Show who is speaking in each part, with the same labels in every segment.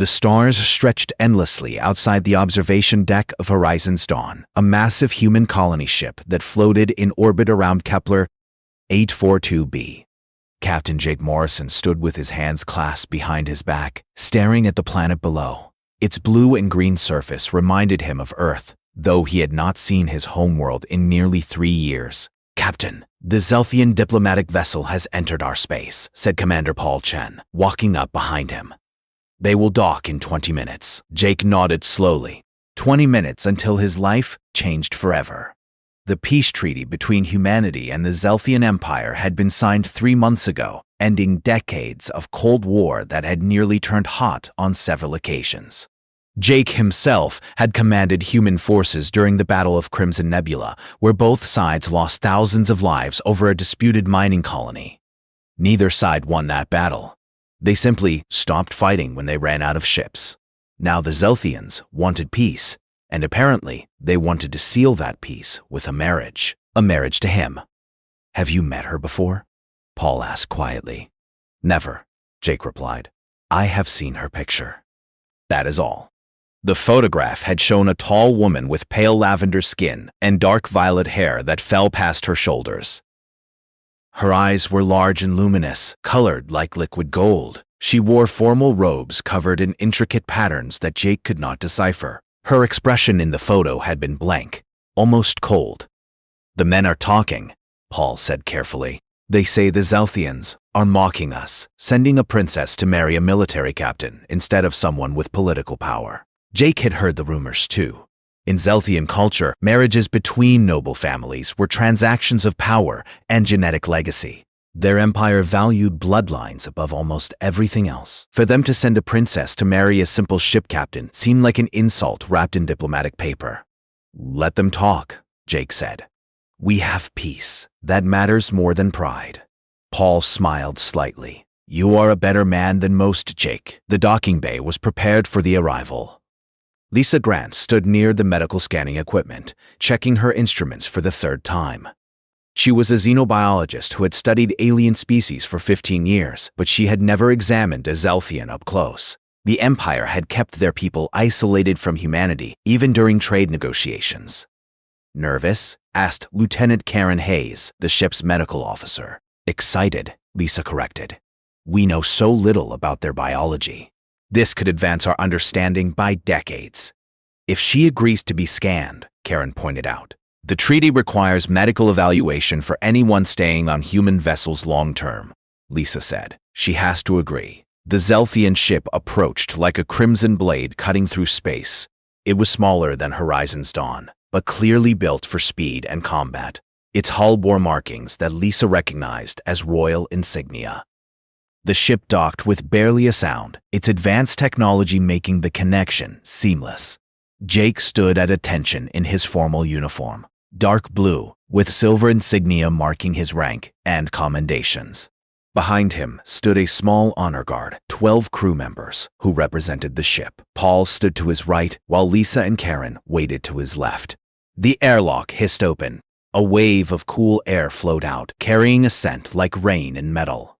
Speaker 1: The stars stretched endlessly outside the observation deck of Horizon's Dawn, a massive human colony ship that floated in orbit around Kepler 842b. Captain Jake Morrison stood with his hands clasped behind his back, staring at the planet below. Its blue and green surface reminded him of Earth, though he had not seen his homeworld in nearly 3 years. "Captain, the Zelthian diplomatic vessel has entered our space," said Commander Paul Chen, walking up behind him. "They will dock in 20 minutes. Jake nodded slowly. 20 minutes until his life changed forever. The peace treaty between humanity and the Zelthian Empire had been signed 3 months ago, ending decades of Cold War that had nearly turned hot on several occasions. Jake himself had commanded human forces during the Battle of Crimson Nebula, where both sides lost thousands of lives over a disputed mining colony. Neither side won that battle. They simply stopped fighting when they ran out of ships. Now the Zelthians wanted peace, and apparently they wanted to seal that peace with a marriage to him. "Have you met her before?" Paul asked quietly. "Never," Jake replied. "I have seen her picture. That is all." The photograph had shown a tall woman with pale lavender skin and dark violet hair that fell past her shoulders. Her eyes were large and luminous, colored like liquid gold. She wore formal robes covered in intricate patterns that Jake could not decipher. Her expression in the photo had been blank, almost cold. "The men are talking," Paul said carefully. "They say the Zelthians are mocking us, sending a princess to marry a military captain instead of someone with political power." Jake had heard the rumors too. In Zelthian culture, marriages between noble families were transactions of power and genetic legacy. Their empire valued bloodlines above almost everything else. For them to send a princess to marry a simple ship captain seemed like an insult wrapped in diplomatic paper. "Let them talk," Jake said. "We have peace. That matters more than pride." Paul smiled slightly. "You are a better man than most, Jake." The docking bay was prepared for the arrival. Lisa Grant stood near the medical scanning equipment, checking her instruments for the 3rd time. She was a xenobiologist who had studied alien species for 15 years, but she had never examined a Zelthian up close. The Empire had kept their people isolated from humanity, even during trade negotiations. "Nervous?" asked Lieutenant Karen Hayes, the ship's medical officer. "Excited," Lisa corrected. "We know so little about their biology. This could advance our understanding by decades." "If she agrees to be scanned," Karen pointed out, "the treaty requires medical evaluation for anyone staying on human vessels long-term," Lisa said. "She has to agree." The Zelthian ship approached like a crimson blade cutting through space. It was smaller than Horizon's Dawn, but clearly built for speed and combat. Its hull bore markings that Lisa recognized as royal insignia. The ship docked with barely a sound, its advanced technology making the connection seamless. Jake stood at attention in his formal uniform, dark blue, with silver insignia marking his rank and commendations. Behind him stood a small honor guard, 12 crew members, who represented the ship. Paul stood to his right, while Lisa and Karen waited to his left. The airlock hissed open. A wave of cool air flowed out, carrying a scent like rain and metal.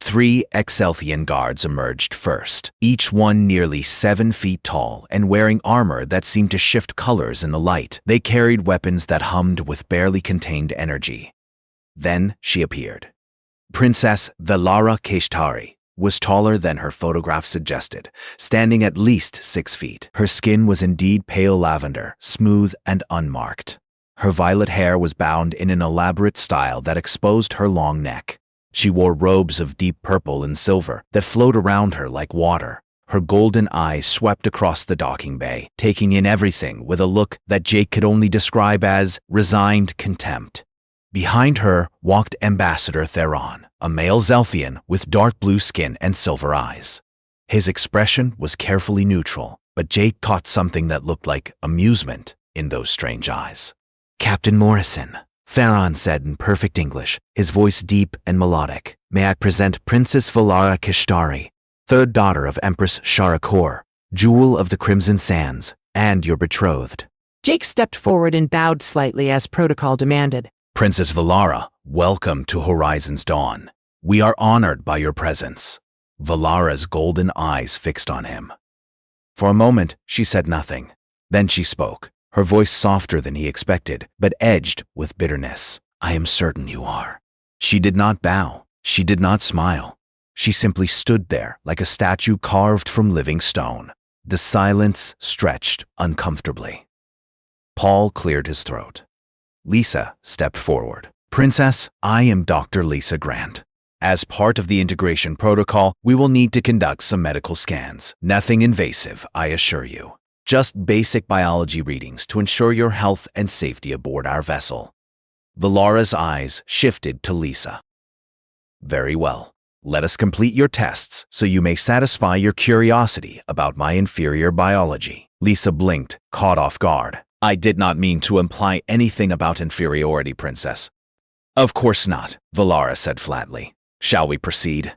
Speaker 1: 3 Excelthian guards emerged first, each one nearly 7 feet tall and wearing armor that seemed to shift colors in the light. They carried weapons that hummed with barely contained energy. Then she appeared. Princess Velara Keshtari was taller than her photograph suggested, standing at least 6 feet. Her skin was indeed pale lavender, smooth and unmarked. Her violet hair was bound in an elaborate style that exposed her long neck. She wore robes of deep purple and silver that flowed around her like water. Her golden eyes swept across the docking bay, taking in everything with a look that Jake could only describe as resigned contempt. Behind her walked Ambassador Theron, a male Zelthian with dark blue skin and silver eyes. His expression was carefully neutral, but Jake caught something that looked like amusement in those strange eyes. "Captain Morrison," Theron said in perfect English, his voice deep and melodic. "May I present Princess Velara Keshtari, 3rd daughter of Empress Sharakor, Jewel of the Crimson Sands, and your betrothed."
Speaker 2: Jake stepped forward and bowed slightly as protocol demanded.
Speaker 1: "Princess Velara, welcome to Horizon's Dawn. We are honored by your presence." Velara's golden eyes fixed on him. For a moment, she said nothing. Then she spoke, her voice softer than he expected, but edged with bitterness. I am certain you are. She did not bow. She did not smile. She simply stood there like a statue carved from living stone. The silence stretched uncomfortably. Paul cleared his throat. Lisa stepped forward. Princess, I am Dr. Lisa Grant. As part of the integration protocol, we will need to conduct some medical scans. Nothing invasive, I assure you. Just basic biology readings to ensure your health and safety aboard our vessel. Valara's eyes shifted to Lisa. Very well. Let us complete your tests so you may satisfy your curiosity about my inferior biology. Lisa blinked, caught off guard. I did not mean to imply anything about inferiority, Princess. Of course not, Valara said flatly. Shall we proceed?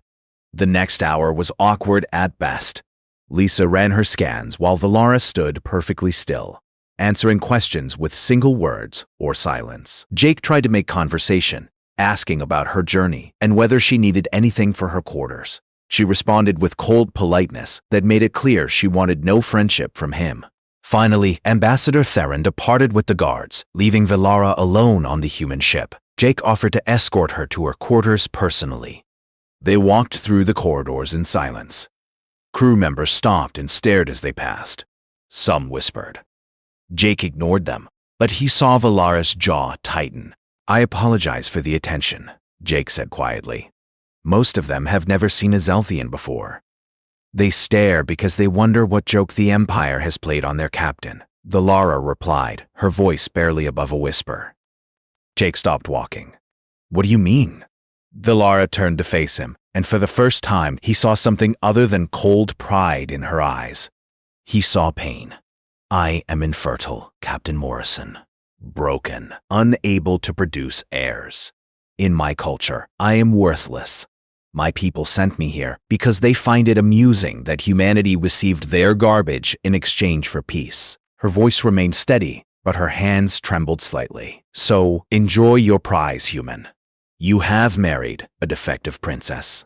Speaker 1: The next hour was awkward at best. Lisa ran her scans while Valara stood perfectly still, answering questions with single words or silence. Jake tried to make conversation, asking about her journey and whether she needed anything for her quarters. She responded with cold politeness that made it clear she wanted no friendship from him. Finally, Ambassador Theron departed with the guards, leaving Valara alone on the human ship. Jake offered to escort her to her quarters personally. They walked through the corridors in silence. Crew members stopped and stared as they passed. Some whispered. Jake ignored them, but he saw Valara's jaw tighten. I apologize for the attention, Jake said quietly. Most of them have never seen a Zelthian before. They stare because they wonder what joke the Empire has played on their captain. Valara replied, her voice barely above a whisper. Jake stopped walking. What do you mean? Valara turned to face him, and for the first time he saw something other than cold pride in her eyes. He saw pain. I am infertile, Captain Morrison. Broken, unable to produce heirs. In my culture, I am worthless. My people sent me here because they find it amusing that humanity received their garbage in exchange for peace. Her voice remained steady, but her hands trembled slightly. So, enjoy your prize, human. You have married a defective princess.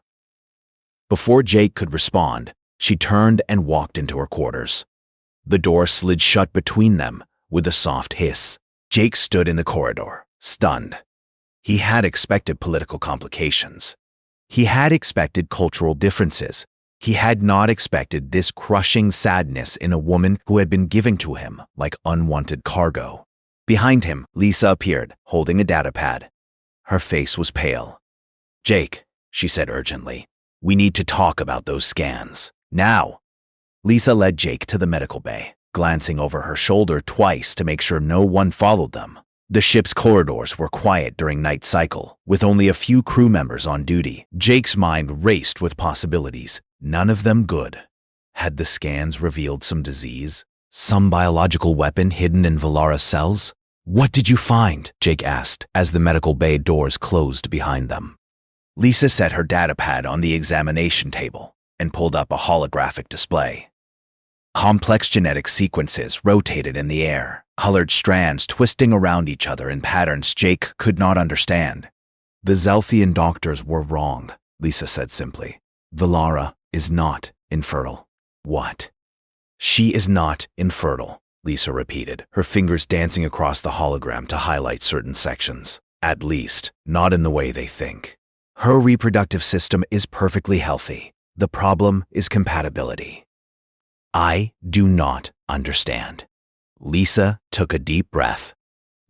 Speaker 1: Before Jake could respond, she turned and walked into her quarters. The door slid shut between them with a soft hiss. Jake stood in the corridor, stunned. He had expected political complications. He had expected cultural differences. He had not expected this crushing sadness in a woman who had been given to him like unwanted cargo. Behind him, Lisa appeared, holding a datapad. Her face was pale. Jake, she said urgently, we need to talk about those scans. Now. Lisa led Jake to the medical bay, glancing over her shoulder twice to make sure no one followed them. The ship's corridors were quiet during night cycle, with only a few crew members on duty. Jake's mind raced with possibilities, none of them good. Had the scans revealed some disease? Some biological weapon hidden in Valara's cells? What did you find? Jake asked as the medical bay doors closed behind them. Lisa set her datapad on the examination table and pulled up a holographic display. Complex genetic sequences rotated in the air, colored strands twisting around each other in patterns Jake could not understand. The Zelthian doctors were wrong, Lisa said simply. Valara is not infertile. What? She is not infertile, Lisa repeated, her fingers dancing across the hologram to highlight certain sections. At least, not in the way they think. Her reproductive system is perfectly healthy. The problem is compatibility. I do not understand. Lisa took a deep breath.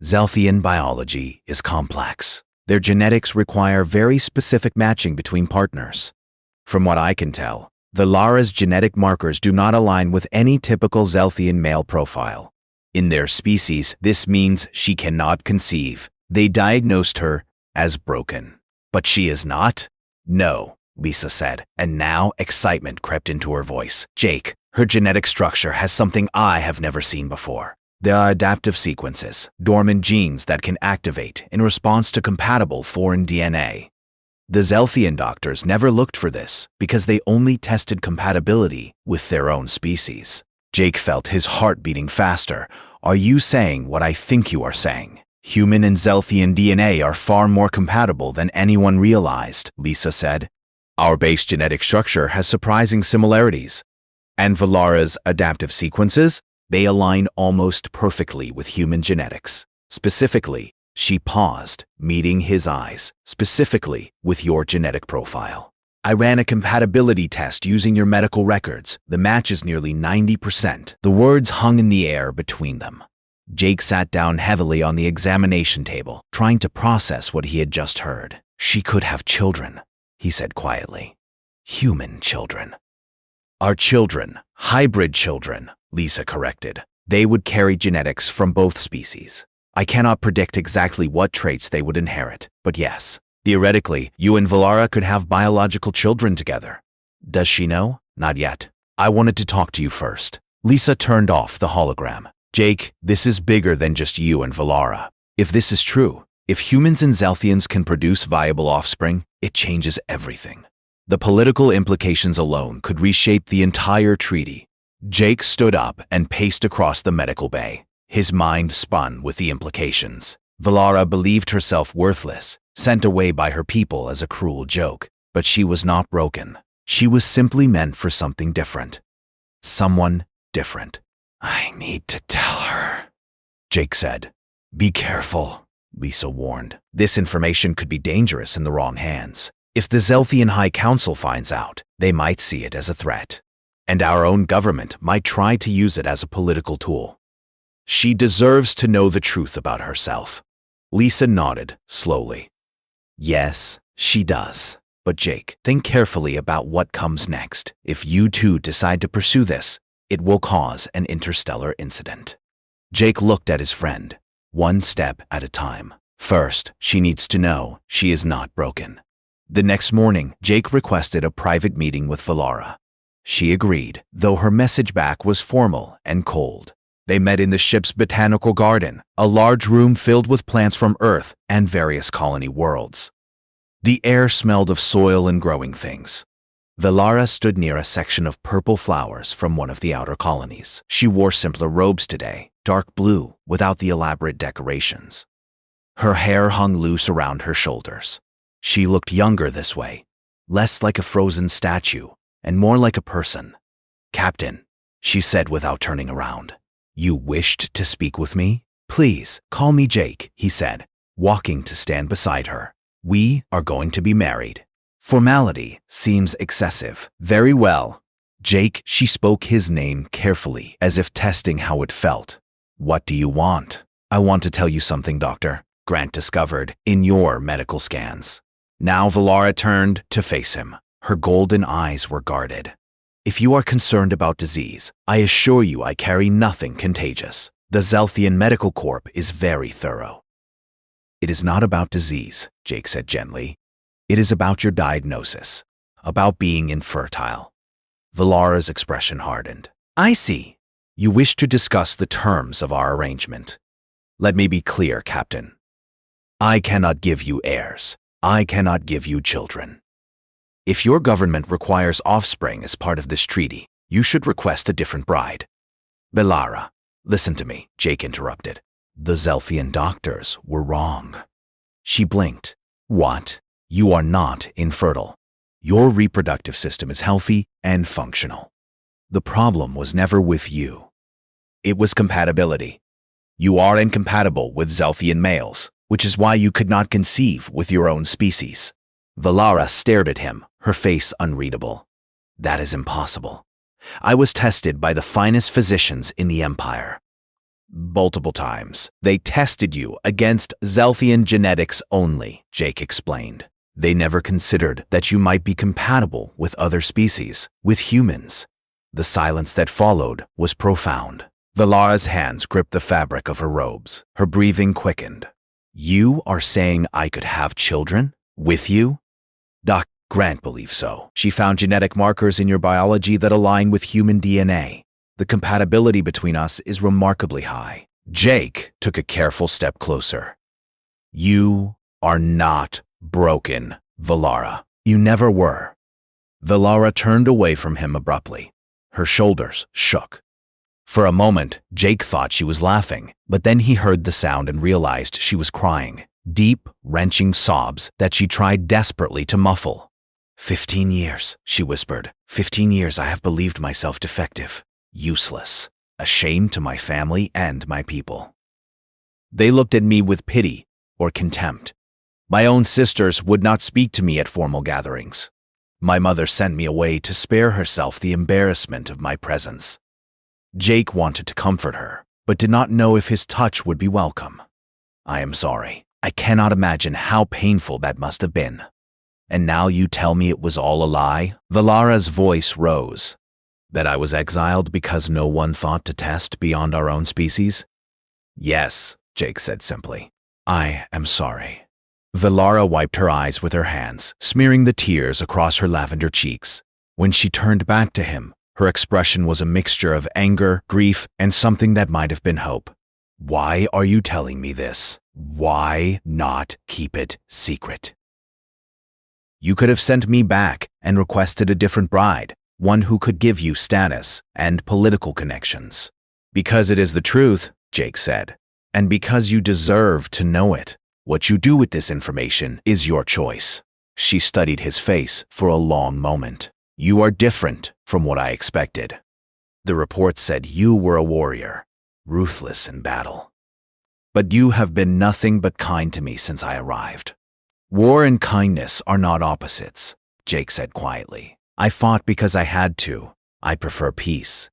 Speaker 1: Zelthian biology is complex. Their genetics require very specific matching between partners. From what I can tell, Valara's genetic markers do not align with any typical Zelthian male profile. In their species, this means she cannot conceive. They diagnosed her as broken. But she is not? No, Lisa said, and now excitement crept into her voice. Jake, her genetic structure has something I have never seen before. There are adaptive sequences, dormant genes that can activate in response to compatible foreign DNA. The Zelthian doctors never looked for this because they only tested compatibility with their own species. Jake felt his heart beating faster. Are you saying what I think you are saying? Human and Zelthian DNA are far more compatible than anyone realized, Lisa said. Our base genetic structure has surprising similarities. And Valara's adaptive sequences, they align almost perfectly with human genetics. Specifically, she paused, meeting his eyes, specifically with your genetic profile. I ran a compatibility test using your medical records. The match is nearly 90%. The words hung in the air between them. Jake sat down heavily on the examination table, trying to process what he had just heard. She could have children, he said quietly. Human children. Our children, hybrid children, Lisa corrected. They would carry genetics from both species. I cannot predict exactly what traits they would inherit, but yes, theoretically, you and Valara could have biological children together. Does she know? Not yet. I wanted to talk to you first. Lisa turned off the hologram. Jake, this is bigger than just you and Valara. If this is true, if humans and Zelthians can produce viable offspring, it changes everything. The political implications alone could reshape the entire treaty. Jake stood up and paced across the medical bay. His mind spun with the implications. Valara believed herself worthless, sent away by her people as a cruel joke, but she was not broken. She was simply meant for something different. Someone different. I need to tell her, Jake said. Be careful, Lisa warned. This information could be dangerous in the wrong hands. If the Zelthian High Council finds out, they might see it as a threat. And our own government might try to use it as a political tool. She deserves to know the truth about herself. Lisa nodded, slowly. Yes, she does. But Jake, think carefully about what comes next. If you two decide to pursue this, it will cause an interstellar incident. Jake looked at his friend, one step at a time. First, she needs to know she is not broken. The next morning, Jake requested a private meeting with Valara. She agreed, though her message back was formal and cold. They met in the ship's botanical garden, a large room filled with plants from Earth and various colony worlds. The air smelled of soil and growing things. Valara stood near a section of purple flowers from one of the outer colonies. She wore simpler robes today, dark blue, without the elaborate decorations. Her hair hung loose around her shoulders. She looked younger this way, less like a frozen statue, and more like a person. Captain, she said without turning around. You wished to speak with me? Please, call me Jake, he said, walking to stand beside her. We are going to be married. Formality seems excessive. Very well. Jake, she spoke his name carefully, as if testing how it felt. What do you want? I want to tell you something, Doctor, Grant discovered in your medical scans. Now Valara turned to face him. Her golden eyes were guarded. If you are concerned about disease, I assure you I carry nothing contagious. The Zelthian Medical Corp is very thorough. It is not about disease, Jake said gently. It is about your diagnosis, about being infertile. Valara's expression hardened. I see. You wish to discuss the terms of our arrangement. Let me be clear, Captain. I cannot give you heirs. I cannot give you children. If your government requires offspring as part of this treaty, you should request a different bride. Valara, listen to me, Jake interrupted. The Zelthian doctors were wrong. She blinked. What? You are not infertile. Your reproductive system is healthy and functional. The problem was never with you. It was compatibility. You are incompatible with Zelthian males, which is why you could not conceive with your own species. Valara stared at him, her face unreadable. That is impossible. I was tested by the finest physicians in the Empire. Multiple times. They tested you against Zelthian genetics only, Jake explained. They never considered that you might be compatible with other species, with humans. The silence that followed was profound. Valara's hands gripped the fabric of her robes. Her breathing quickened. You are saying I could have children? With you? Doc Grant believes so. She found genetic markers in your biology that align with human DNA. The compatibility between us is remarkably high. Jake took a careful step closer. You are not broken, Valara. You never were. Valara turned away from him abruptly. Her shoulders shook. For a moment, Jake thought she was laughing, but then he heard the sound and realized she was crying. Deep, wrenching sobs that she tried desperately to muffle. 15 years, she whispered. 15 years I have believed myself defective, useless, a shame to my family and my people. They looked at me with pity or contempt. My own sisters would not speak to me at formal gatherings. My mother sent me away to spare herself the embarrassment of my presence. Jake wanted to comfort her, but did not know if his touch would be welcome. I am sorry. I cannot imagine how painful that must have been. And now you tell me it was all a lie? Valara's voice rose. That I was exiled because no one thought to test beyond our own species? Yes, Jake said simply. I am sorry. Valara wiped her eyes with her hands, smearing the tears across her lavender cheeks. When she turned back to him, her expression was a mixture of anger, grief, and something that might have been hope. Why are you telling me this? Why not keep it secret? You could have sent me back and requested a different bride, one who could give you status and political connections. Because it is the truth, Jake said, and because you deserve to know it. What you do with this information is your choice. She studied his face for a long moment. You are different from what I expected. The report said you were a warrior, ruthless in battle. But you have been nothing but kind to me since I arrived. War and kindness are not opposites, Jake said quietly. I fought because I had to. I prefer peace.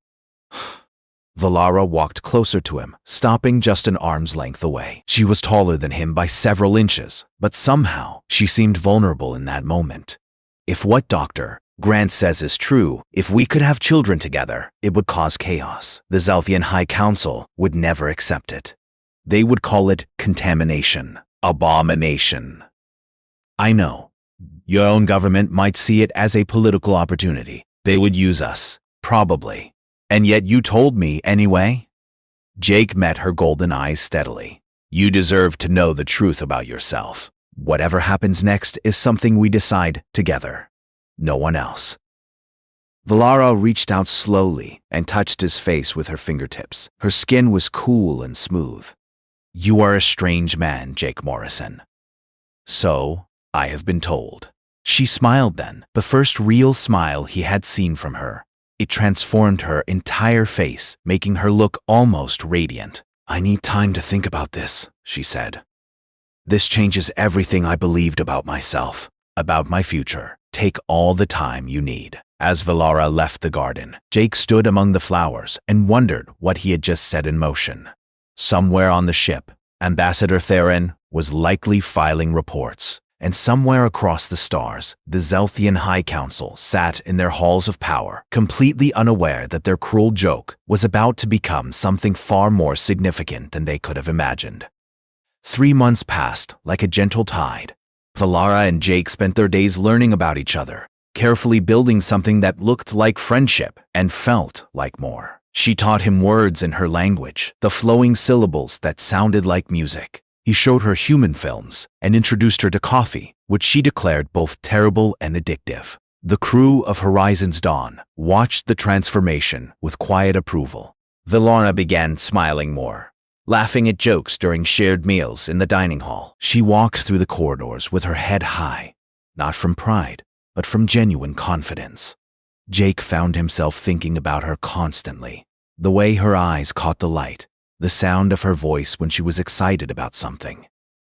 Speaker 1: Valara walked closer to him, stopping just an arm's length away. She was taller than him by several inches, but somehow she seemed vulnerable in that moment. If what Dr. Grant says is true, if we could have children together, it would cause chaos. The Zelthian High Council would never accept it. They would call it contamination, abomination. I know. Your own government might see it as a political opportunity. They would use us, probably. And yet you told me anyway? Jake met her golden eyes steadily. You deserve to know the truth about yourself. Whatever happens next is something we decide together. No one else. Valara reached out slowly and touched his face with her fingertips. Her skin was cool and smooth. You are a strange man, Jake Morrison. So, I have been told. She smiled then, the first real smile he had seen from her. It transformed her entire face, making her look almost radiant. I need time to think about this, she said. This changes everything I believed about myself, about my future. Take all the time you need. As Valara left the garden, Jake stood among the flowers and wondered what he had just set in motion. Somewhere on the ship, Ambassador Theron was likely filing reports. And somewhere across the stars, the Zelthian High Council sat in their halls of power, completely unaware that their cruel joke was about to become something far more significant than they could have imagined. 3 months passed like a gentle tide. Valara and Jake spent their days learning about each other, carefully building something that looked like friendship and felt like more. She taught him words in her language, the flowing syllables that sounded like music. He showed her human films and introduced her to coffee, which she declared both terrible and addictive. The crew of Horizon's Dawn watched the transformation with quiet approval. Valara began smiling more, laughing at jokes during shared meals in the dining hall. She walked through the corridors with her head high, not from pride, but from genuine confidence. Jake found himself thinking about her constantly, the way her eyes caught the light, the sound of her voice when she was excited about something.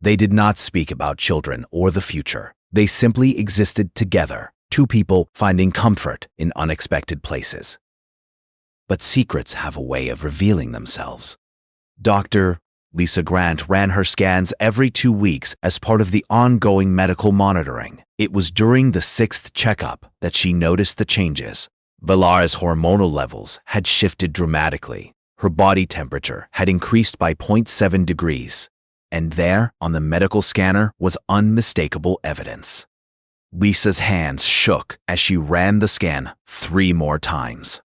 Speaker 1: They did not speak about children or the future. They simply existed together, two people finding comfort in unexpected places. But secrets have a way of revealing themselves. Dr. Lisa Grant ran her scans every 2 weeks as part of the ongoing medical monitoring. It was during the 6th checkup that she noticed the changes. Valara's hormonal levels had shifted dramatically. Her body temperature had increased by 0.7 degrees, and there, on the medical scanner, was unmistakable evidence. Lisa's hands shook as she ran the scan 3 more times.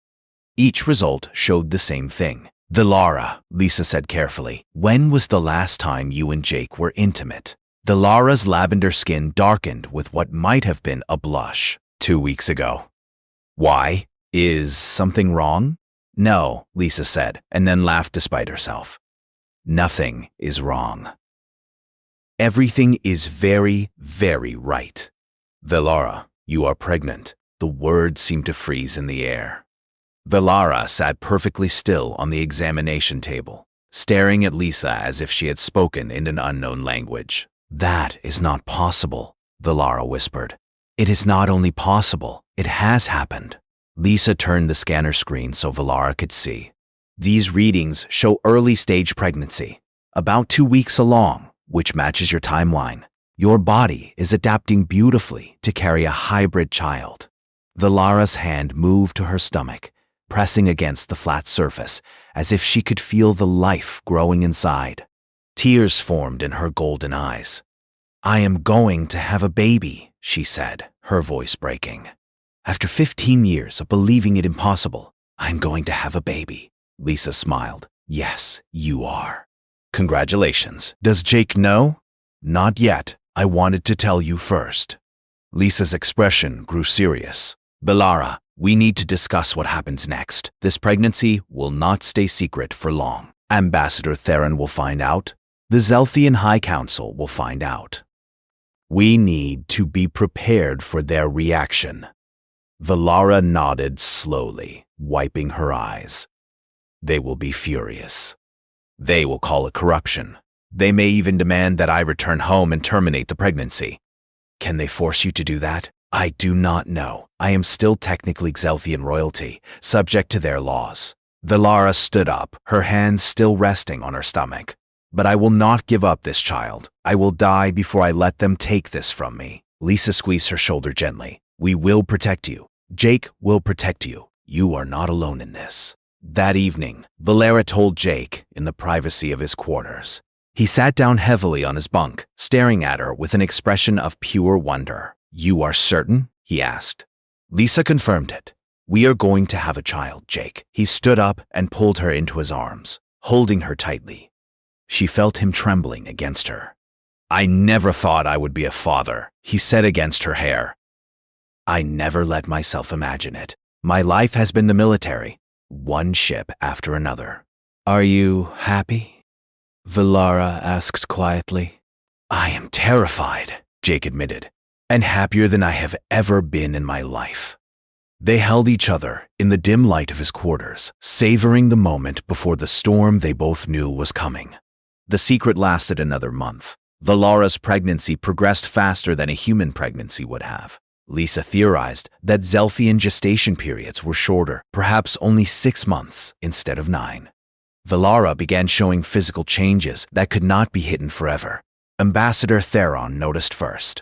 Speaker 1: Each result showed the same thing. Valara, Lisa said carefully, when was the last time you and Jake were intimate? Valara's lavender skin darkened with what might have been a blush. 2 weeks ago. Why? Is something wrong? No, Lisa said, and then laughed despite herself. Nothing is wrong. Everything is very, very right. Valara, You are pregnant. The words seemed to freeze in the air. Valara sat perfectly still on the examination table, staring at Lisa as if she had spoken in an unknown language. That is not possible, Valara whispered. It is not only possible, it has happened. Lisa turned the scanner screen so Valara could see. These readings show early-stage pregnancy, about 2 weeks along, which matches your timeline. Your body is adapting beautifully to carry a hybrid child. Valara's hand moved to her stomach, pressing against the flat surface, as if she could feel the life growing inside. Tears formed in her golden eyes. I am going to have a baby, she said, her voice breaking. After 15 years of believing it impossible, I'm going to have a baby. Lisa smiled. Yes, you are. Congratulations. Does Jake know? Not yet. I wanted to tell you first. Lisa's expression grew serious. Valara, we need to discuss what happens next. This pregnancy will not stay secret for long. Ambassador Theron will find out. The Zelthian High Council will find out. We need to be prepared for their reaction. Valara nodded slowly, wiping her eyes. They will be furious. They will call it corruption. They may even demand that I return home and terminate the pregnancy. Can they force you to do that? I do not know. I am still technically Zelthian royalty, subject to their laws. Valara stood up, her hands still resting on her stomach. But I will not give up this child. I will die before I let them take this from me. Lisa squeezed her shoulder gently. We will protect you. Jake will protect you. You are not alone in this. That evening, Valara told Jake in the privacy of his quarters. He sat down heavily on his bunk, staring at her with an expression of pure wonder. You are certain? He asked. Lisa confirmed it. We are going to have a child, Jake. He stood up and pulled her into his arms, holding her tightly. She felt him trembling against her. I never thought I would be a father, he said against her hair. I never let myself imagine it. My life has been the military, one ship after another. Are you happy? Valara asked quietly. I am terrified, Jake admitted, and happier than I have ever been in my life. They held each other in the dim light of his quarters, savoring the moment before the storm they both knew was coming. The secret lasted another month. Valara's pregnancy progressed faster than a human pregnancy would have. Lisa theorized that Zelthian gestation periods were shorter, perhaps only 6 months instead of 9. Valara began showing physical changes that could not be hidden forever. Ambassador Theron noticed first.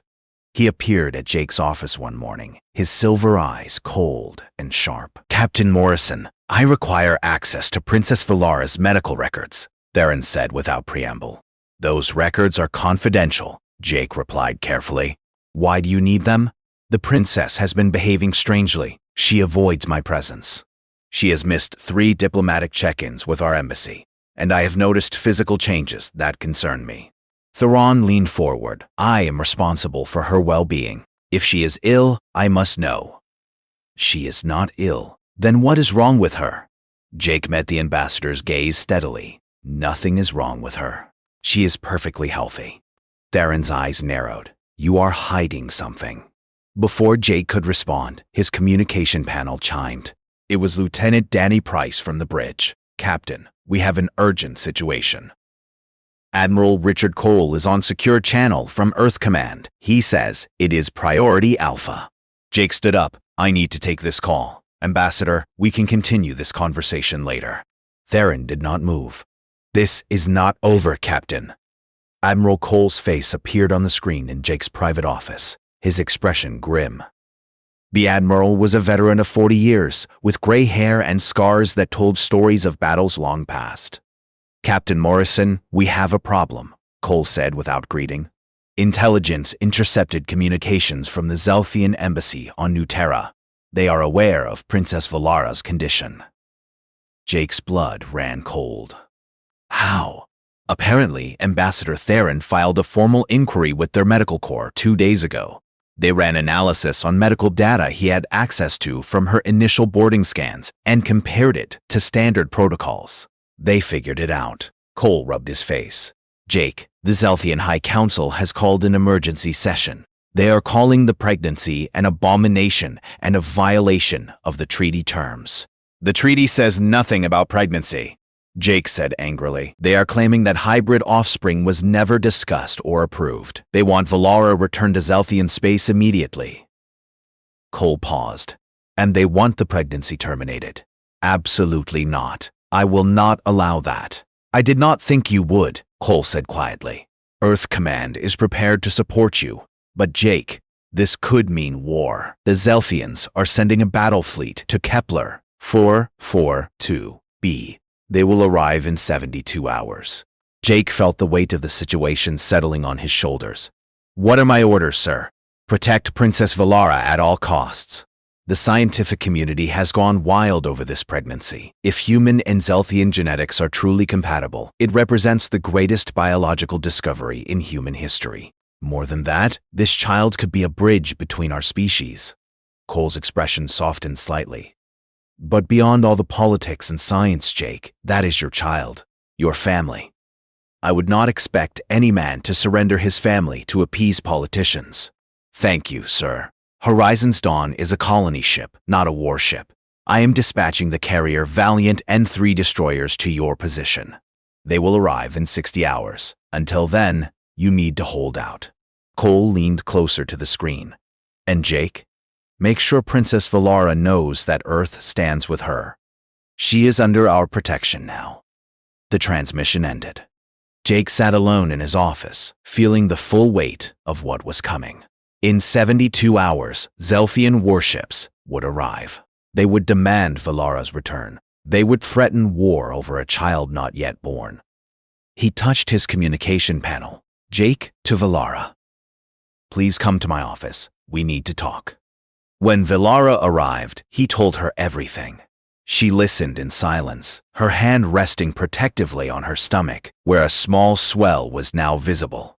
Speaker 1: He appeared at Jake's office one morning, his silver eyes cold and sharp. Captain Morrison, I require access to Princess Valara's medical records, Theron said without preamble. Those records are confidential, Jake replied carefully. Why do you need them? The princess has been behaving strangely. She avoids my presence. She has missed 3 diplomatic check-ins with our embassy, and I have noticed physical changes that concern me. Theron leaned forward. I am responsible for her well-being. If she is ill, I must know. She is not ill. Then what is wrong with her? Jake met the ambassador's gaze steadily. Nothing is wrong with her. She is perfectly healthy. Theron's eyes narrowed. You are hiding something. Before Jake could respond, his communication panel chimed. It was Lieutenant Danny Price from the bridge. Captain, we have an urgent situation. Admiral Richard Cole is on secure channel from Earth Command. He says it is Priority Alpha. Jake stood up. I need to take this call. Ambassador, we can continue this conversation later. Theron did not move. This is not over, Captain. Admiral Cole's face appeared on the screen in Jake's private office, his expression grim. The Admiral was a veteran of 40 years, with gray hair and scars that told stories of battles long past. Captain Morrison, we have a problem, Cole said without greeting. Intelligence intercepted communications from the Zelthian embassy on New Terra. They are aware of Princess Valara's condition. Jake's blood ran cold. How? Apparently, Ambassador Theron filed a formal inquiry with their medical corps 2 days ago. They ran analysis on medical data he had access to from her initial boarding scans and compared it to standard protocols. They figured it out. Cole rubbed his face. Jake, the Zelthian High Council has called an emergency session. They are calling the pregnancy an abomination and a violation of the treaty terms. The treaty says nothing about pregnancy, Jake said angrily. They are claiming that hybrid offspring was never discussed or approved. They want Valara returned to Zelthian space immediately. Cole paused. And they want the pregnancy terminated. Absolutely not. I will not allow that. I did not think you would, Cole said quietly. Earth Command is prepared to support you. But Jake, this could mean war. The Zelthians are sending a battle fleet to Kepler 442b. They will arrive in 72 hours. Jake felt the weight of the situation settling on his shoulders. What are my orders, sir? Protect Princess Valara at all costs. The scientific community has gone wild over this pregnancy. If human and Zelthian genetics are truly compatible, it represents the greatest biological discovery in human history. More than that, this child could be a bridge between our species. Cole's expression softened slightly. But beyond all the politics and science, Jake, that is your child, your family. I would not expect any man to surrender his family to appease politicians. Thank you, sir. Horizon's Dawn is a colony ship, not a warship. I am dispatching the carrier Valiant and 3 destroyers to your position. They will arrive in 60 hours. Until then, you need to hold out. Cole leaned closer to the screen. And Jake? Make sure Princess Valara knows that Earth stands with her. She is under our protection now. The transmission ended. Jake sat alone in his office, feeling the full weight of what was coming. In 72 hours, Zelthian warships would arrive. They would demand Valara's return. They would threaten war over a child not yet born. He touched his communication panel. Jake to Valara. Please come to my office. We need to talk. When Valara arrived, he told her everything. She listened in silence, her hand resting protectively on her stomach, where a small swell was now visible.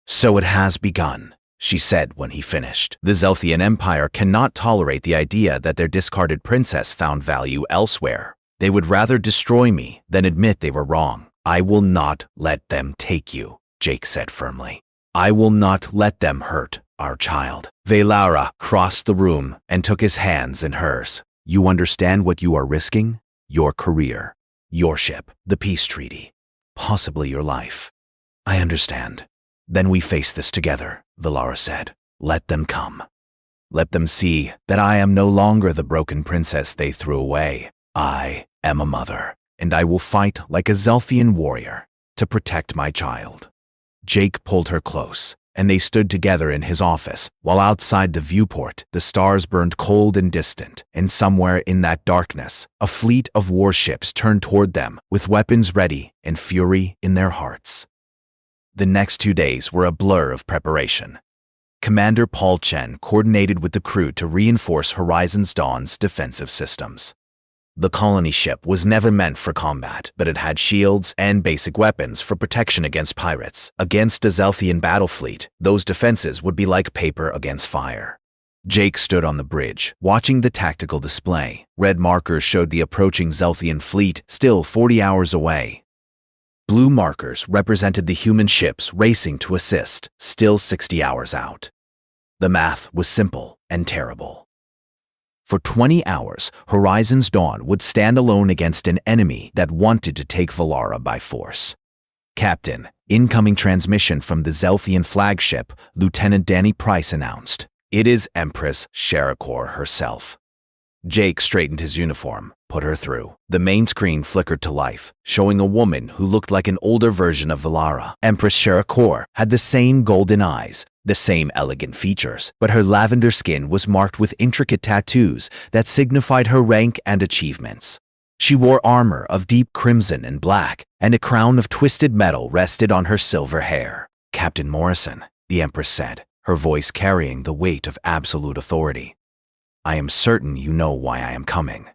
Speaker 1: So it has begun, she said when he finished. The Zelthian Empire cannot tolerate the idea that their discarded princess found value elsewhere. They would rather destroy me than admit they were wrong. I will not let them take you, Jake said firmly. I will not let them hurt our child. Valara crossed the room and took his hands in hers. You understand what you are risking? Your career, your ship, the peace treaty, possibly your life. I understand. Then we face this together, Valara said. Let them come. Let them see that I am no longer the broken princess they threw away. I am a mother, and I will fight like a Zelthian warrior to protect my child. Jake pulled her close, and they stood together in his office, while outside the viewport, the stars burned cold and distant, and somewhere in that darkness, a fleet of warships turned toward them, with weapons ready and fury in their hearts. The next 2 days were a blur of preparation. Commander Paul Chen coordinated with the crew to reinforce Horizon's Dawn's defensive systems. The colony ship was never meant for combat, but it had shields and basic weapons for protection against pirates. Against a Zelthian battle fleet, those defenses would be like paper against fire. Jake stood on the bridge, watching the tactical display. Red markers showed the approaching Zelthian fleet, still 40 hours away. Blue markers represented the human ships racing to assist, still 60 hours out. The math was simple and terrible. For 20 hours, Horizon's Dawn would stand alone against an enemy that wanted to take Valara by force. Captain, incoming transmission from the Zelthian flagship, Lieutenant Danny Price announced. It is Empress Sherakor herself. Jake straightened his uniform, put her through. The main screen flickered to life, showing a woman who looked like an older version of Valara. Empress Sherakor had the same golden eyes, the same elegant features, but her lavender skin was marked with intricate tattoos that signified her rank and achievements. She wore armor of deep crimson and black, and a crown of twisted metal rested on her silver hair. Captain Morrison, the Empress said, her voice carrying the weight of absolute authority. I am certain you know why I am coming.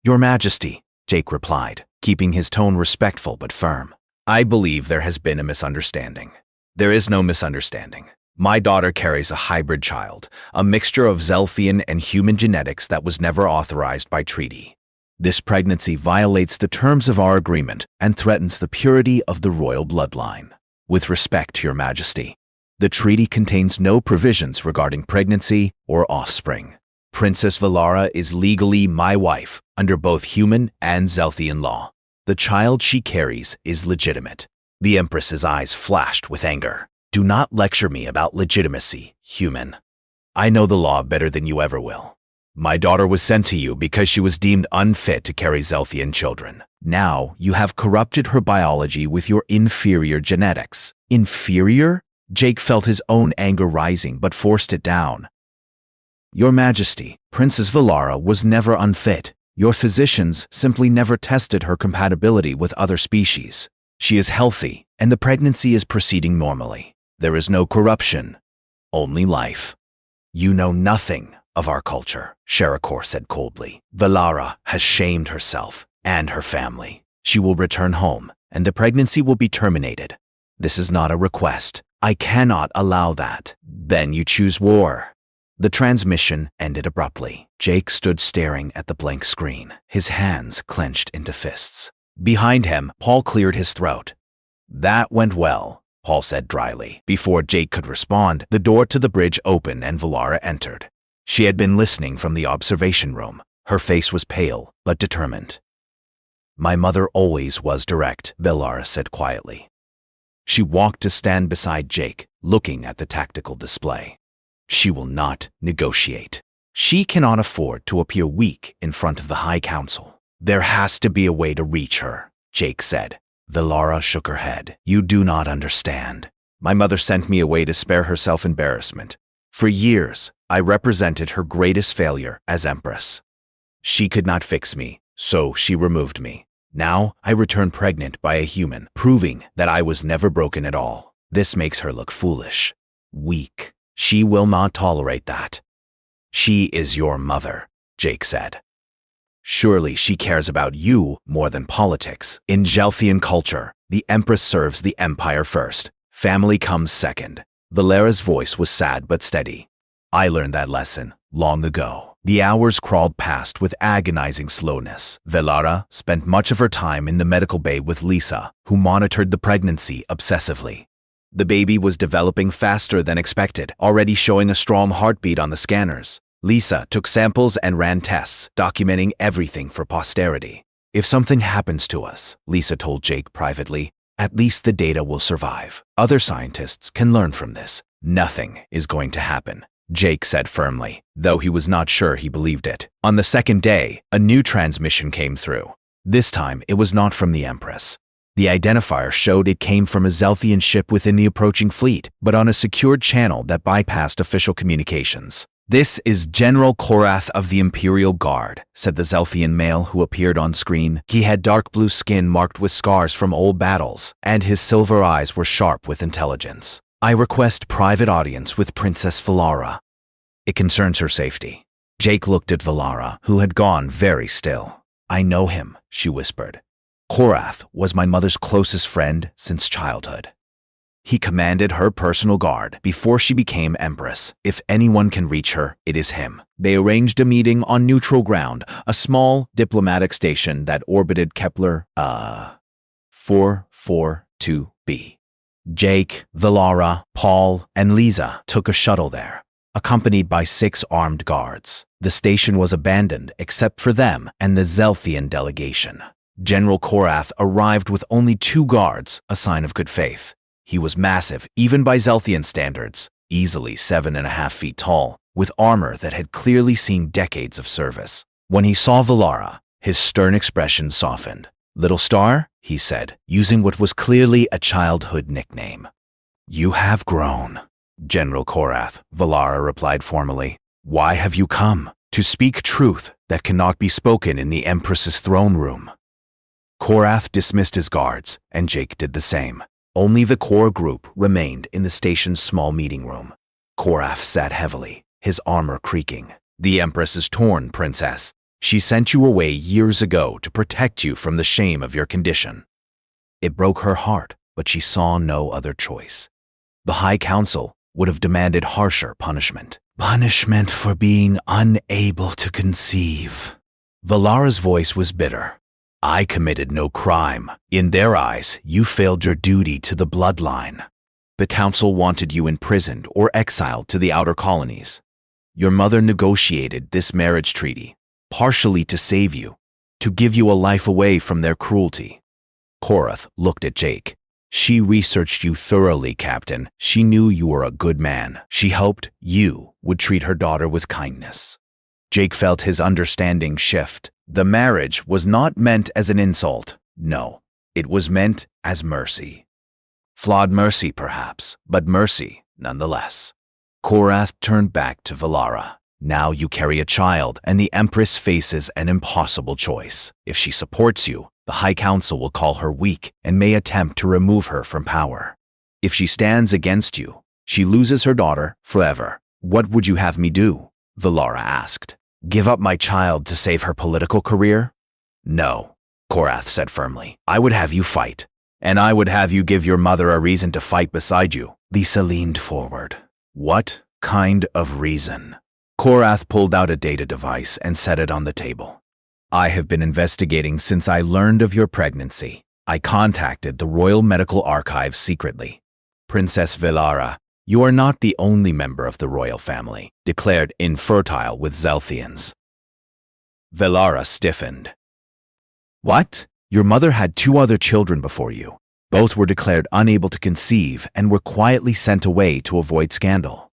Speaker 1: Your Majesty, Jake replied, keeping his tone respectful but firm. I believe there has been a misunderstanding. There is no misunderstanding. My daughter carries a hybrid child, a mixture of Zelthian and human genetics that was never authorized by treaty. This pregnancy violates the terms of our agreement and threatens the purity of the royal bloodline. With respect to your Majesty, The treaty contains no provisions regarding pregnancy or offspring. Princess Valara is legally my wife under both human and Zelthian law. The child she carries is legitimate. The Empress's eyes flashed with anger. Do not lecture me about legitimacy, human. I know the law better than you ever will. My daughter was sent to you because she was deemed unfit to carry Zelthian children. Now you have corrupted her biology with your inferior genetics. Inferior? Jake felt his own anger rising but forced it down. Your Majesty, Princess Valara was never unfit. Your physicians simply never tested her compatibility with other species. She is healthy, and the pregnancy is proceeding normally. There is no corruption, only life. You know nothing of our culture, Sherakor said coldly. Valara has shamed herself and her family. She will return home, and the pregnancy will be terminated. This is not a request. I cannot allow that. Then you choose war. The transmission ended abruptly. Jake stood staring at the blank screen, his hands clenched into fists. Behind him, Paul cleared his throat. That went well, Paul said dryly. Before Jake could respond, the door to the bridge opened and Valara entered. She had been listening from the observation room. Her face was pale, but determined. My mother always was direct, Valara said quietly. She walked to stand beside Jake, looking at the tactical display. She will not negotiate. She cannot afford to appear weak in front of the High Council. There has to be a way to reach her, Jake said. Valara shook her head. You do not understand. My mother sent me away to spare herself embarrassment. For years, I represented her greatest failure as Empress. She could not fix me, so she removed me. Now, I return pregnant by a human, proving that I was never broken at all. This makes her look foolish, weak. She will not tolerate that. She is your mother, Jake said. Surely she cares about you more than politics. In Zelthian culture, the Empress serves the Empire first. Family comes second. Valara's voice was sad but steady. I learned that lesson long ago. The hours crawled past with agonizing slowness. Valara spent much of her time in the medical bay with Lisa, who monitored the pregnancy obsessively. The baby was developing faster than expected, already showing a strong heartbeat on the scanners. Lisa took samples and ran tests, documenting everything for posterity. If something happens to us, Lisa told Jake privately, at least the data will survive. Other scientists can learn from this. Nothing is going to happen, Jake said firmly, though he was not sure he believed it. On the second day, a new transmission came through. This time, it was not from the Empress. The identifier showed it came from a Zelthian ship within the approaching fleet, but on a secured channel that bypassed official communications. This is General Korath of the Imperial Guard, said the Zelthian male who appeared on screen. He had dark blue skin marked with scars from old battles, and his silver eyes were sharp with intelligence. I request private audience with Princess Valara. It concerns her safety. Jake looked at Valara, who had gone very still. I know him, she whispered. Korath was my mother's closest friend since childhood. He commanded her personal guard before she became Empress. If anyone can reach her, it is him. They arranged a meeting on neutral ground, a small diplomatic station that orbited Kepler 442b. Jake, Valara, Paul, and Lisa took a shuttle there, accompanied by 6 armed guards. The station was abandoned except for them and the Zelthian delegation. General Korath arrived with only 2 guards, a sign of good faith. He was massive, even by Zelthian standards, easily 7.5 feet tall, with armor that had clearly seen decades of service. When he saw Valara, his stern expression softened. Little Star, he said, using what was clearly a childhood nickname. You have grown, General Korath, Valara replied formally. Why have you come? To speak truth that cannot be spoken in the Empress's throne room. Korath dismissed his guards, and Jake did the same. Only the core group remained in the station's small meeting room. Korath sat heavily, his armor creaking. The Empress is torn, Princess. She sent you away years ago to protect you from the shame of your condition. It broke her heart, but she saw no other choice. The High Council would have demanded harsher punishment. Punishment for being unable to conceive. Valara's voice was bitter. I committed no crime. In their eyes, you failed your duty to the bloodline. The council wanted you imprisoned or exiled to the outer colonies. Your mother negotiated this marriage treaty, partially to save you, to give you a life away from their cruelty. Korath looked at Jake. She researched you thoroughly, Captain. She knew you were a good man. She hoped you would treat her daughter with kindness. Jake felt his understanding shift. The marriage was not meant as an insult. No, it was meant as mercy. Flawed mercy, perhaps, but mercy nonetheless. Korath turned back to Valara. Now you carry a child, and the Empress faces an impossible choice. If she supports you, the High Council will call her weak and may attempt to remove her from power. If she stands against you, she loses her daughter forever. What would you have me do? Valara asked. Give up my child to save her political career? No, Korath said firmly. I would have you fight, and I would have you give your mother a reason to fight beside you. Lisa leaned forward. What kind of reason? Korath pulled out a data device and set it on the table. I have been investigating since I learned of your pregnancy. I contacted the Royal Medical Archives secretly. Princess Valara, you are not the only member of the royal family, declared Infertile with Zelthians. Valara stiffened. What? Your mother had 2 other children before you. Both were declared unable to conceive and were quietly sent away to avoid scandal.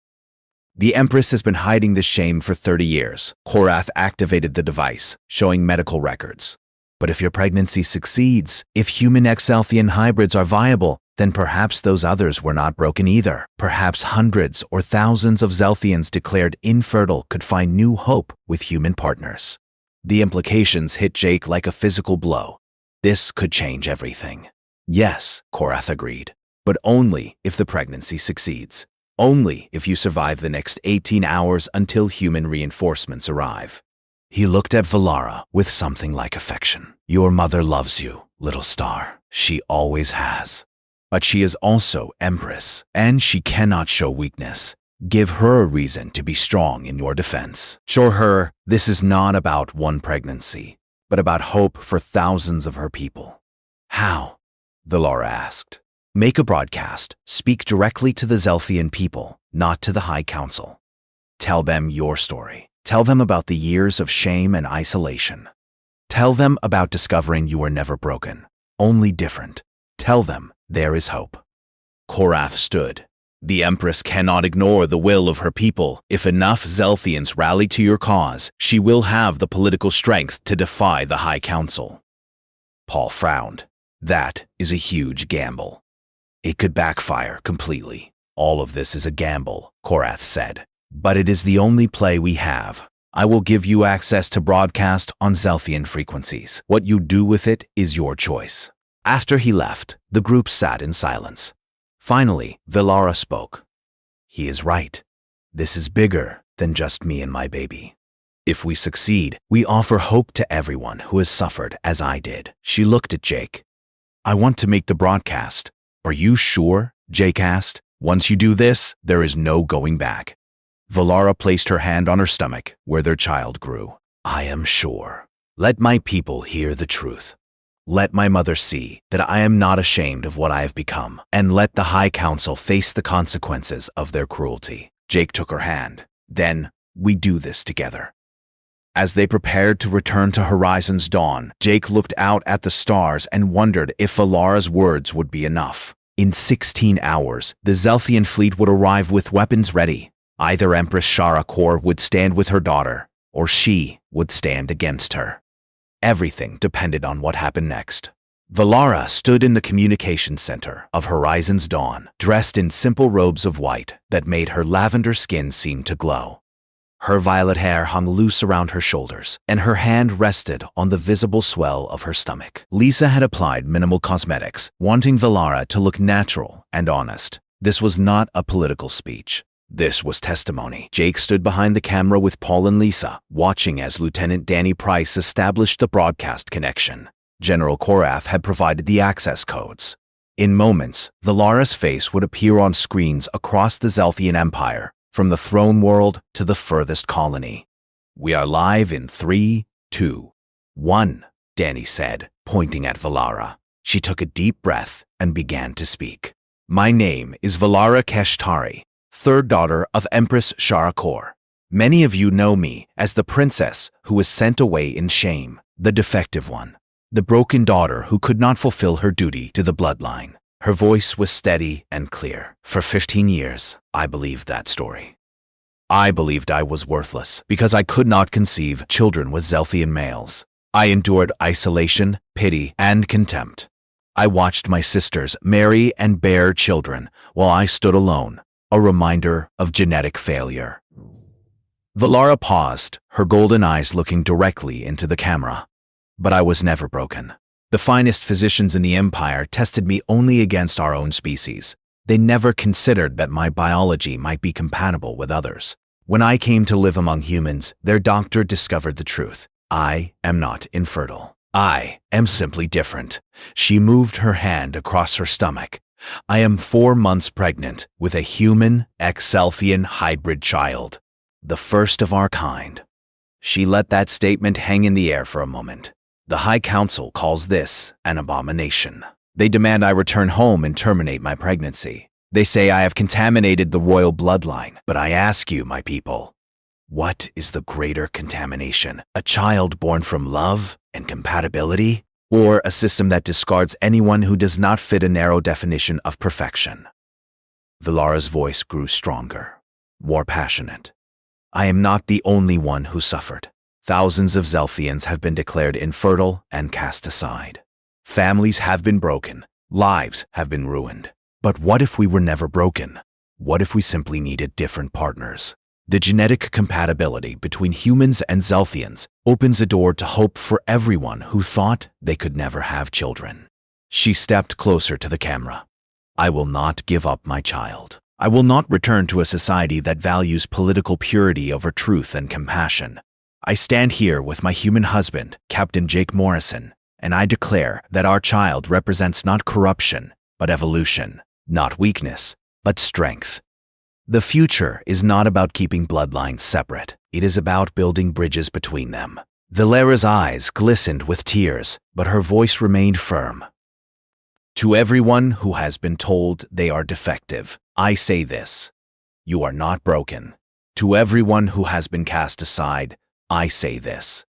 Speaker 1: The Empress has been hiding this shame for 30 years. Korath activated the device, showing medical records. But if your pregnancy succeeds, if human Exalthian hybrids are viable, then perhaps those others were not broken either. Perhaps hundreds or thousands of Zelthians declared infertile could find new hope with human partners. The implications hit Jake like a physical blow. This could change everything. Yes, Korath agreed, but only if the pregnancy succeeds. Only if you survive the next 18 hours until human reinforcements arrive. He looked at Valara with something like affection. Your mother loves you, little star. She always has. But she is also Empress, and she cannot show weakness. Give her a reason to be strong in your defense. Show her this is not about one pregnancy, but about hope for thousands of her people. How? Valara asked. Make a broadcast. Speak directly to the Zelthian people, not to the High Council. Tell them your story. Tell them about the years of shame and isolation. Tell them about discovering you were never broken, only different. Tell them there is hope. Korath stood. The Empress cannot ignore the will of her people. If enough Zelthians rally to your cause, she will have the political strength to defy the High Council. Paul frowned. That is a huge gamble. It could backfire completely. All of this is a gamble, Korath said. But it is the only play we have. I will give you access to broadcast on Zelthian frequencies. What you do with it is your choice. After he left, the group sat in silence. Finally, Valara spoke. He is right. This is bigger than just me and my baby. If we succeed, we offer hope to everyone who has suffered as I did. She looked at Jake. I want to make the broadcast. Are you sure? Jake asked. Once you do this, there is no going back. Valara placed her hand on her stomach, where their child grew. I am sure. Let my people hear the truth. Let my mother see that I am not ashamed of what I have become, and let the High Council face the consequences of their cruelty. Jake took her hand. Then, we do this together. As they prepared to return to Horizon's dawn, Jake looked out at the stars and wondered if Valara's words would be enough. In 16 hours, the Zelthian fleet would arrive with weapons ready. Either Empress Shara Kor would stand with her daughter, or she would stand against her. Everything depended on what happened next. Valara stood in the communications center of Horizon's dawn, dressed in simple robes of white that made her lavender skin seem to glow. Her violet hair hung loose around her shoulders, and her hand rested on the visible swell of her stomach. Lisa had applied minimal cosmetics, wanting Valara to look natural and honest. This was not a political speech. This was testimony. Jake stood behind the camera with Paul and Lisa, watching as Lieutenant Danny Price established the broadcast connection. General Korath had provided the access codes. In moments, Valara's face would appear on screens across the Zelthian Empire, from the throne world to the furthest colony. We are live in 3, 2, 1, Danny said, pointing at Valara. She took a deep breath and began to speak. My name is Valara Keshtari, third daughter of Empress Sharakor. Many of you know me as the princess who was sent away in shame, the defective one, the broken daughter who could not fulfill her duty to the bloodline. Her voice was steady and clear. For 15 years, I believed that story. I believed I was worthless because I could not conceive children with Zelfian males. I endured isolation, pity, and contempt. I watched my sisters marry and bear children while I stood alone, a reminder of genetic failure. Valara paused, her golden eyes looking directly into the camera. But I was never broken. The finest physicians in the Empire tested me only against our own species. They never considered that my biology might be compatible with others. When I came to live among humans, their doctor discovered the truth. I am not infertile. I am simply different. She moved her hand across her stomach. I am 4 months pregnant with a human Exelfian hybrid child, the first of our kind. She let that statement hang in the air for a moment. The High Council calls this an abomination. They demand I return home and terminate my pregnancy. They say I have contaminated the royal bloodline. But I ask you, my people, what is the greater contamination? A child born from love and compatibility? Or a system that discards anyone who does not fit a narrow definition of perfection? Valara's voice grew stronger, more passionate. I am not the only one who suffered. Thousands of Zelfians have been declared infertile and cast aside. Families have been broken. Lives have been ruined. But what if we were never broken? What if we simply needed different partners? The genetic compatibility between humans and Zelfians opens a door to hope for everyone who thought they could never have children. She stepped closer to the camera. I will not give up my child. I will not return to a society that values political purity over truth and compassion. I stand here with my human husband, Captain Jake Morrison, and I declare that our child represents not corruption, but evolution, not weakness, but strength. The future is not about keeping bloodlines separate. It is about building bridges between them. Valera's eyes glistened with tears, but her voice remained firm. To everyone who has been told they are defective, I say this: you are not broken. To everyone who has been cast aside, I say this: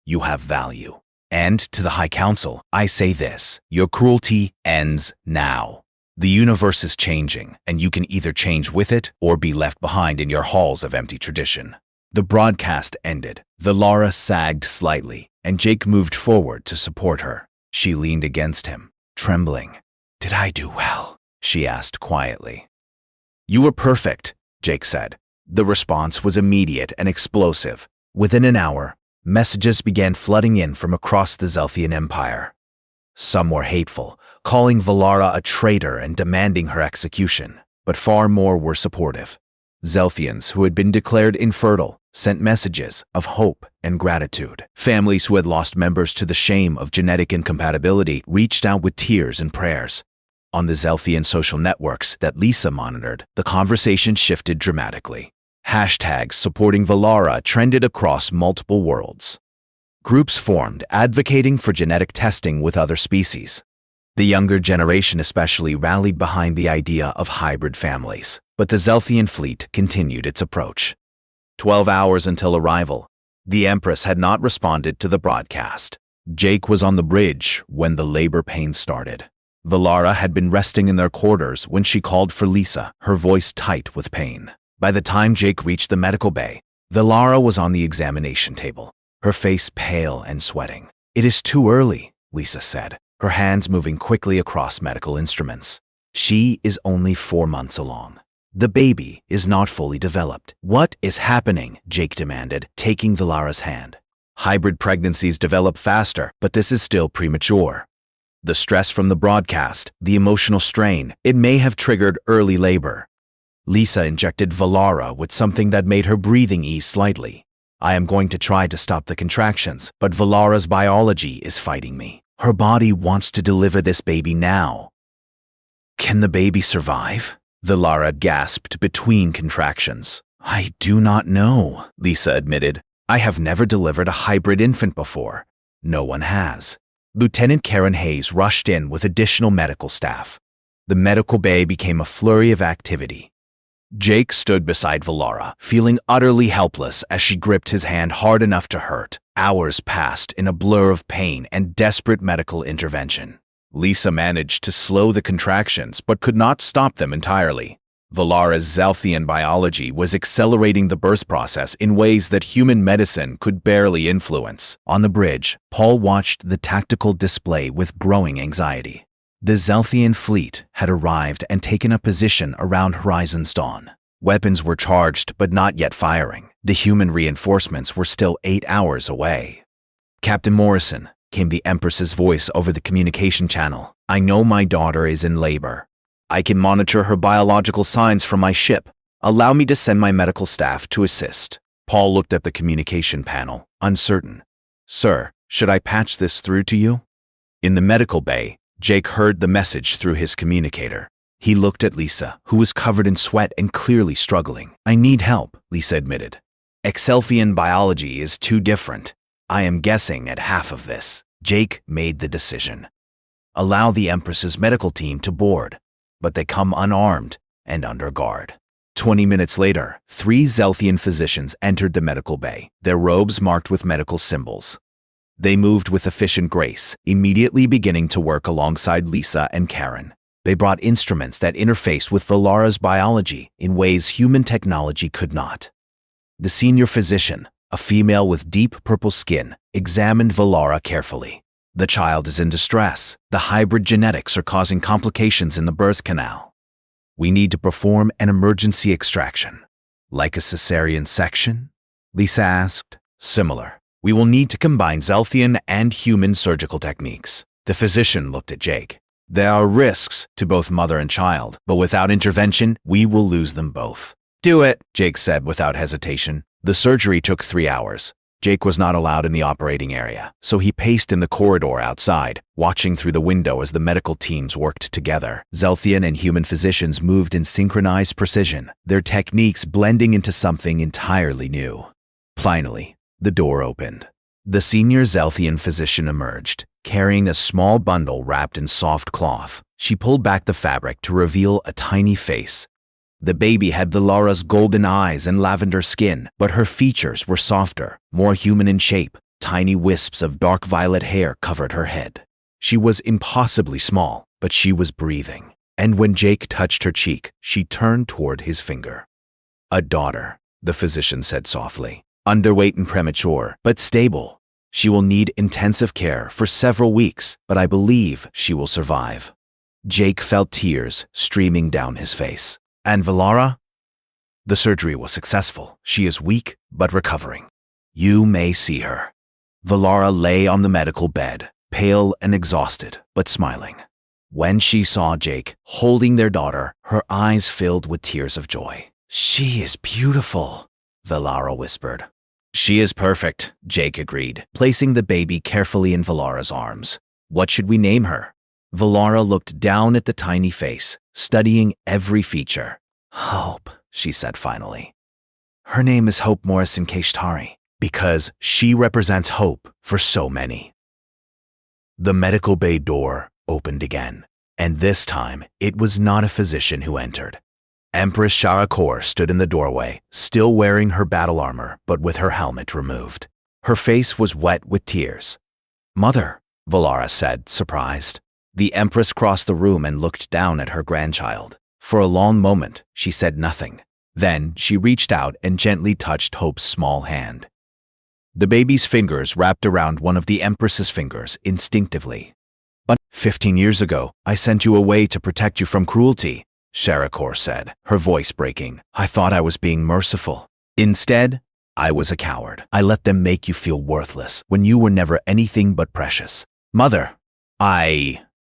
Speaker 1: you have value. And to the High Council, I say this: your cruelty ends now. The universe is changing, and you can either change with it or be left behind in your halls of empty tradition. The broadcast ended. Valara sagged slightly, and Jake moved forward to support her. She leaned against him, trembling. Did I do well? She asked quietly. You were perfect, Jake said. The response was immediate and explosive. Within an hour, messages began flooding in from across the Zelfian Empire. Some were hateful, calling Valara a traitor and demanding her execution, but far more were supportive. Zelfians who had been declared infertile sent messages of hope and gratitude. Families who had lost members to the shame of genetic incompatibility reached out with tears and prayers. On the Zelfian social networks that Lisa monitored, the conversation shifted dramatically. Hashtags supporting Valara trended across multiple worlds. Groups formed advocating for genetic testing with other species. The younger generation especially rallied behind the idea of hybrid families, but the Zelfian fleet continued its approach. 12 hours until arrival, the Empress had not responded to the broadcast. Jake was on the bridge when the labor pains started. Valara had been resting in their quarters when she called for Lisa, her voice tight with pain. By the time Jake reached the medical bay, Valara was on the examination table, her face pale and sweating. It is too early, Lisa said, her hands moving quickly across medical instruments. She is only 4 months along. The baby is not fully developed. What is happening? Jake demanded, taking Valara's hand. Hybrid pregnancies develop faster, but this is still premature. The stress from the broadcast, the emotional strain, it may have triggered early labor. Lisa injected Valara with something that made her breathing ease slightly. I am going to try to stop the contractions, but Valara's biology is fighting me. Her body wants to deliver this baby now. Can the baby survive? Valara gasped between contractions. I do not know, Lisa admitted. I have never delivered a hybrid infant before. No one has. Lieutenant Karen Hayes rushed in with additional medical staff. The medical bay became a flurry of activity. Jake stood beside Valara, feeling utterly helpless as she gripped his hand hard enough to hurt. Hours passed in a blur of pain and desperate medical intervention. Lisa managed to slow the contractions but could not stop them entirely. Valara's Zelthian biology was accelerating the birth process in ways that human medicine could barely influence. On the bridge, Paul watched the tactical display with growing anxiety. The Zelthian fleet had arrived and taken a position around Horizon's Dawn. Weapons were charged but not yet firing. The human reinforcements were still 8 hours away. "Captain Morrison," came the Empress's voice over the communication channel. "I know my daughter is in labor. I can monitor her biological signs from my ship. Allow me to send my medical staff to assist." Paul looked at the communication panel, uncertain. "Sir, should I patch this through to you?" In the medical bay, Jake heard the message through his communicator. He looked at Lisa, who was covered in sweat and clearly struggling. "I need help," Lisa admitted. "Excelfian biology is too different. I am guessing at half of this." Jake made the decision. Allow the Empress's medical team to board, but they come unarmed and under guard. 20 minutes later, 3 Zelthian physicians entered the medical bay, their robes marked with medical symbols. They moved with efficient grace, immediately beginning to work alongside Lisa and Karen. They brought instruments that interfaced with Valara's biology in ways human technology could not. The senior physician, a female with deep purple skin, examined Valara carefully. "The child is in distress. The hybrid genetics are causing complications in the birth canal. We need to perform an emergency extraction." "Like a cesarean section?" Lisa asked. "Similar. We will need to combine Zelthian and human surgical techniques." The physician looked at Jake. "There are risks to both mother and child, but without intervention, we will lose them both." "Do it," Jake said without hesitation. The surgery took 3 hours. Jake was not allowed in the operating area, so he paced in the corridor outside, watching through the window as the medical teams worked together. Zelthian and human physicians moved in synchronized precision, their techniques blending into something entirely new. Finally, the door opened. The senior Zelthian physician emerged, carrying a small bundle wrapped in soft cloth. She pulled back the fabric to reveal a tiny face. The baby had Valara's golden eyes and lavender skin, but her features were softer, more human in shape. Tiny wisps of dark violet hair covered her head. She was impossibly small, but she was breathing. And when Jake touched her cheek, she turned toward his finger. "A daughter," the physician said softly. "Underweight and premature, but stable. She will need intensive care for several weeks, but I believe she will survive." Jake felt tears streaming down his face. "And Valara?" "The surgery was successful. She is weak, but recovering. You may see her." Valara lay on the medical bed, pale and exhausted, but smiling. When she saw Jake holding their daughter, her eyes filled with tears of joy. "She is beautiful," Valara whispered. "She is perfect," Jake agreed, placing the baby carefully in Valara's arms. "What should we name her?" Valara looked down at the tiny face, studying every feature. "Hope," she said finally. "Her name is Hope Morrison Kashtari, because she represents hope for so many." The medical bay door opened again, and this time it was not a physician who entered. Empress Sharakor stood in the doorway, still wearing her battle armor, but with her helmet removed. Her face was wet with tears. "Mother," Valara said, surprised. The Empress crossed the room and looked down at her grandchild. For a long moment, she said nothing. Then she reached out and gently touched Hope's small hand. The baby's fingers wrapped around one of the Empress's fingers instinctively. "But 15 years ago, I sent you away to protect you from cruelty," Sharakor said, her voice breaking. "I thought I was being merciful. Instead, I was a coward. I let them make you feel worthless when you were never anything but precious. Mother,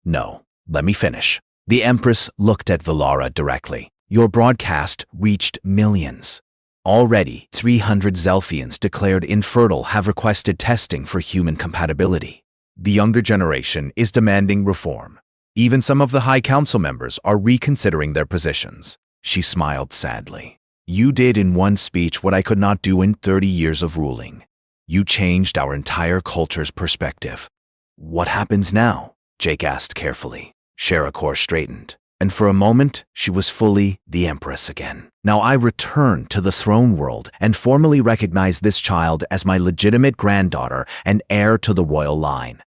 Speaker 1: No, let me finish." The Empress looked at Valara directly. "Your broadcast reached millions. Already, 300 Zelthians declared infertile have requested testing for human compatibility. The younger generation is demanding reform. Even some of the High Council members are reconsidering their positions." She smiled sadly. "You did in one speech what I could not do in 30 years of ruling. You changed our entire culture's perspective." "What happens now?" Jake asked carefully. Sharakor straightened. and for a moment she was fully the Empress again. Now I return to the throne world and formally recognize this child as my legitimate granddaughter and heir to the royal line.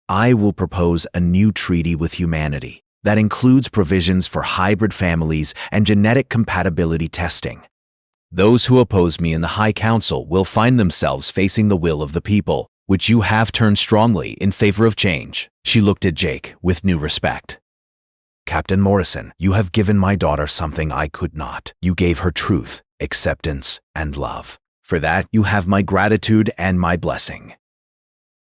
Speaker 1: I will propose a new treaty with humanity that includes provisions for hybrid families and genetic compatibility testing. Those who oppose me in the High Council will find themselves facing the will of the people, which you have turned strongly in favor of change. She looked at Jake with new respect. Captain Morrison, you have given my daughter something I could not. You gave her truth, acceptance, and love. For that, you have my gratitude and my blessing.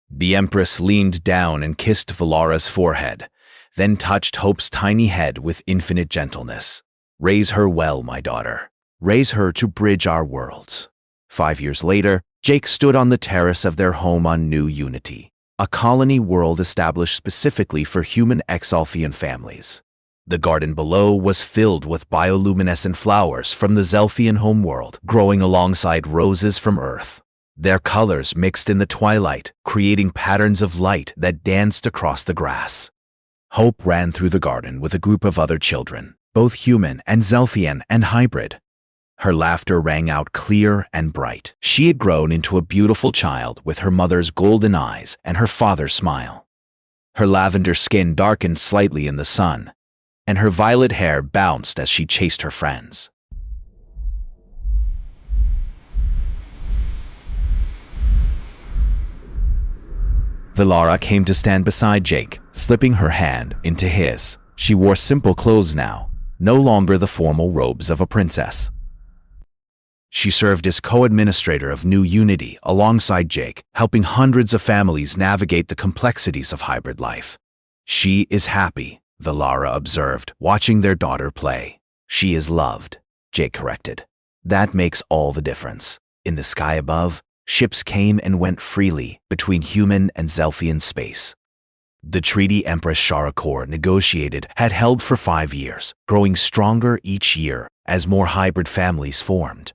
Speaker 1: The Empress leaned down and kissed Valara's forehead, then touched Hope's tiny head with infinite gentleness. Raise her well, my daughter. Raise her to bridge our worlds. 5 years later, Jake stood on the terrace of their home on New Unity, a colony world established specifically for human Exalfian families. The garden below was filled with bioluminescent flowers from the Zelfian homeworld, growing alongside roses from Earth. Their colors mixed in the twilight, creating patterns of light that danced across the grass. Hope ran through the garden with a group of other children, both human and Zelfian and hybrid. Her laughter rang out clear and bright. She had grown into a beautiful child with her mother's golden eyes and her father's smile. Her lavender skin darkened slightly in the sun, and her violet hair bounced as she chased her friends. Valara came to stand beside Jake, slipping her hand into his. She wore simple clothes now, no longer the formal robes of a princess. She served as co-administrator of New Unity alongside Jake, helping hundreds of families navigate the complexities of hybrid life. She is happy, Valara observed, watching their daughter play. She is loved, Jake corrected. That makes all the difference. In the sky above, ships came and went freely between human and Zelfian space. The treaty Empress Sharakor negotiated had held for 5 years, growing stronger each year as more hybrid families formed.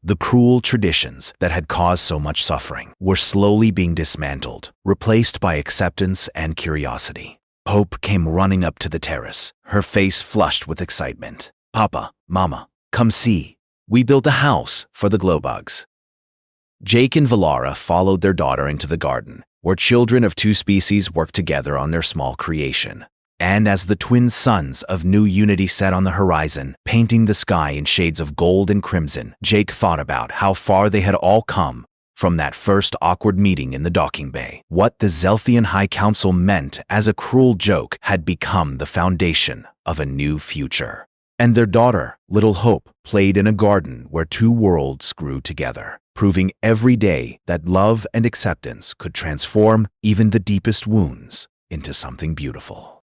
Speaker 1: The cruel traditions that had caused so much suffering were slowly being dismantled, replaced by acceptance and curiosity. Hope came running up to the terrace, her face flushed with excitement. Papa, Mama, come see. We built a house for the glowbugs. Jake and Valara followed their daughter into the garden, where children of two species worked together on their small creation. And as the twin suns of New Unity set on the horizon, painting the sky in shades of gold and crimson, Jake thought about how far they had all come from that first awkward meeting in the docking bay. What the Zelfian High Council meant as a cruel joke had become the foundation of a new future. And their daughter, Little Hope, played in a garden where two worlds grew together, proving every day that love and acceptance could transform even the deepest wounds into something beautiful.